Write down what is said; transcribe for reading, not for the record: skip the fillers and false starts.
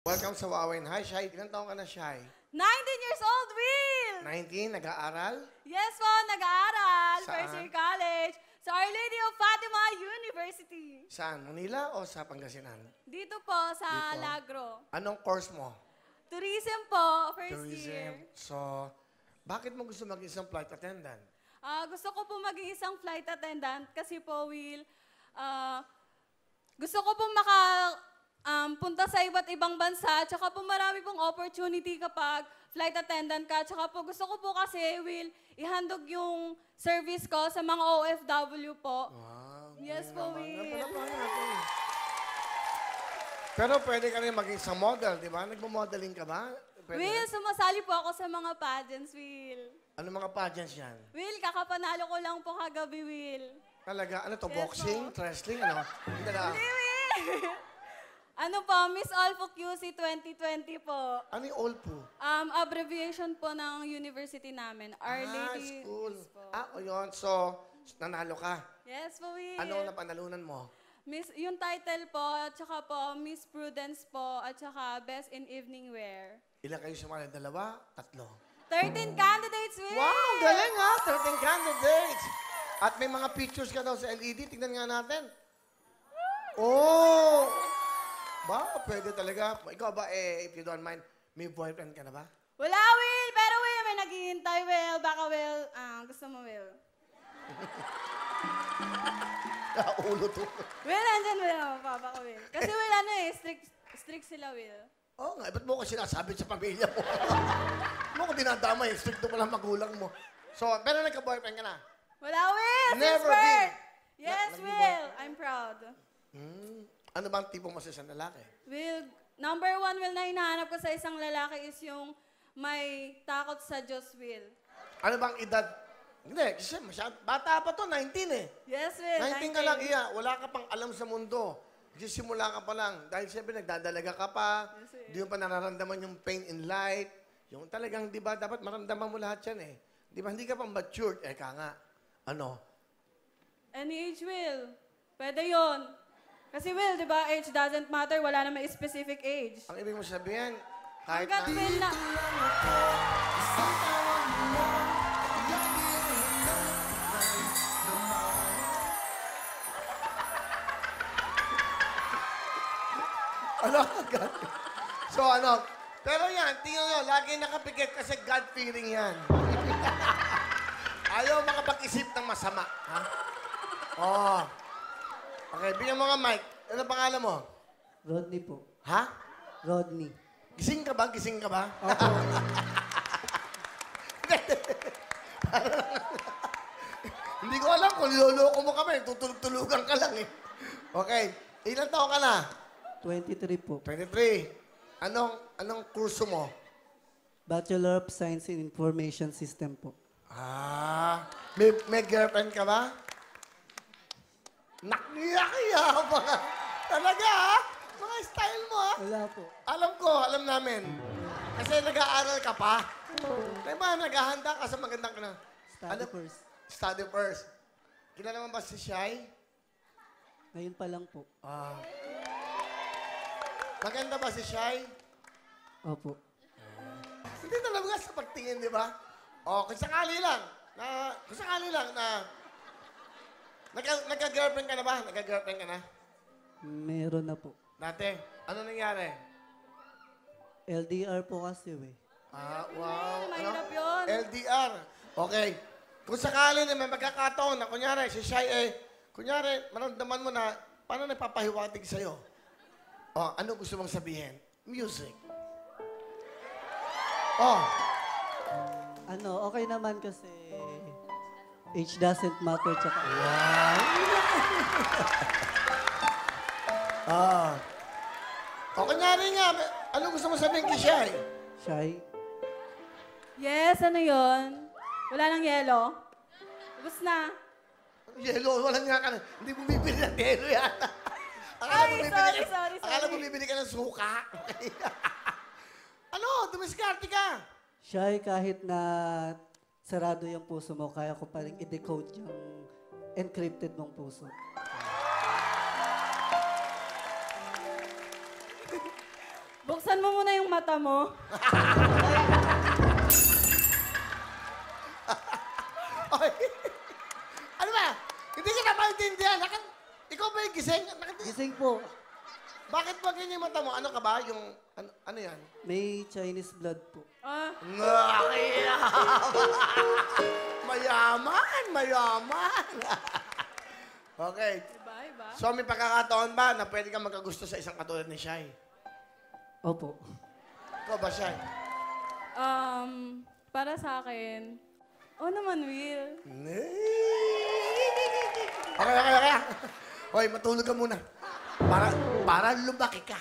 Welcome sa Wawain. Hi, Shai. Ilang taong ka na, Shai? 19 years old, Will! 19, nag-aaral? Yes po, nag-aaral. Saan? First year college. Sa Our Lady of Fatima University. Saan? Manila o sa Pangasinan? Dito po, sa Dito? Lagro. Anong course mo? Tourism po, first year. So, bakit mo gusto maging isang flight attendant? Gusto ko po maging isang flight attendant kasi po, Will, gusto ko po punta sa iba't ibang bansa, tsaka po marami pong opportunity kapag flight attendant ka. Tsaka po gusto ko po kasi, Will, ihandog yung service ko sa mga OFW po. Wow. Yes po, Will. Pero pwede ka rin maging isang model, di ba? Nagmo-modeling ka ba? Pwede Will, rin? sumasali po ako sa mga pageants, Will. Ano mga pageants yan? Will, kakapanalo ko lang po kagabi, Will. Talaga? Ano to? Yes, Boxing? po. Wrestling? Ano? Hindi na. Hindi, Will! Ano po, Miss Olfo QC 2020 po. Ano yung OLPU? Abbreviation po ng university namin. Our Lady. School. Yes po. O yun. So, nanalo ka. Yes po, Will. Ano ang napanalunan mo? Yung title po, at saka po, Miss Prudence po, at saka Best in Evening Wear. Ilan kayo sumali? Dalawa? Tatlo? 13 candidates, Will! Wow! Galing ha! 13 candidates! At may mga pictures ka daw sa LED. Tignan nga natin. Oh! Ba, pwede talaga. Ikaw ba, if you don't mind, may boyfriend ka na ba? Wala, Will! Pero Will, may naghihintay, Will. Baka, Will, gusto mo, Will. Ulo to. Will, andyan, Will. Baka, Will. Kasi, Will, strict sila, Will. Oo nga, ba't mo ko sinasabi sa pamilya mo? Mo ko dinadamay, strict pala magulang mo. So, pero nagka-boyfriend ka na? Wala, Will! Never Since been. birth. Yes, Naging Will. boyfriend. I'm proud. Ano bang tipo mo sa isang lalaki? Will, number one, Will, na hinahanap ko sa isang lalaki is yung may takot sa Diyos, Will. Ano bang edad? Hindi, kasi bata pa to, 19 eh. Yes, Will. 19 ka lang, iya. Wala ka pang alam sa mundo. Simula ka pa lang. Dahil siyempre nagdadalaga ka pa. Yes, sir. Di mo pa nararamdaman yung pain in life. Yung talagang, di ba, dapat maramdaman mo lahat yan eh. Di ba, hindi ka pang matured. Ka nga. Ano? Any age, Will. Pwede yon. Kasi, Will, di ba, age doesn't matter. Wala na may specific age. Ang ibig mo sabihin, kahit Hanggat, na... Will, na... Ano? God. So ano? Pero yan, tingnan nyo, lagi nakapikit kasi God-fearing yan. Ayaw makapag-isip ng masama. Ha? Oh. Okay, bigyan mo nga mic. Ano pangalan mo? Rodney po. Ha? Rodney. Gising ka ba? Gising ka ba? Opo. Hindi ko alam kung niloloko mo kami. Tutulog-tulugan ka lang eh. Okay. Ilan taon ka na? 23 po. 23. Anong kurso mo? Bachelor of Science in Information System po. May girlfriend ka ba? Nakiyakaya ba? Talaga ha? Mga style mo ha? Wala po. Alam ko, alam namin. Kasi nag-aaral ka pa. Kaya ba, naghahanda ka sa magandang ka na. Study first. Study first. Kilala mo ba si Shai? Ngayon pa lang po. Maganda ba si Shai? Opo. Hindi talaga sa pagtingin, di ba? O, kung sakali lang na nagka-girlfriend ka na ba? Nagka-girlfriend ka na? Meron na po. Dati, ano nangyari? LDR po kasi eh. Wow. Mahirap yun. LDR. Okay. Kung sakali na may magkakataon na, kunyari, si Shai kunyari, maramdaman mo na, paano nagpapahiwatig sa'yo? Ano gusto mong sabihin? Music. Ano, okay naman kasi age doesn't matter tsaka. O kunyari nga, ano gusto mong sabihin kay Shai? Shy. Yes, ano yon? Wala nang yelo? Ubus na. Yelo, walang nga ka na. Hindi mo bibili ng yelo yan. Sorry. Akala mo bibili ka ng suka. Ano, dumiskarte ka. Shy kahit na sarado yung puso mo, kaya ko pa rin i-decode yung encrypted mong puso. Buksan mo muna yung mata mo. Oy. Ano ba? Hindi ka na maintindihan. Ikaw ba yung gising? Gising po. Bakit ba ganyan yung mata mo? Ano ka ba? Yung, ano yan? May Chinese blood po. Ah, Mayaman, mayaman. Okay. iba. So, may pagkakataon ba na pwede kang magkagusto sa isang katulad ni Shai? Opo. Ikaw ba, Shai? Para sa akin, naman, Will. Okay. Hoy, matulog ka muna. Para lumaki ka.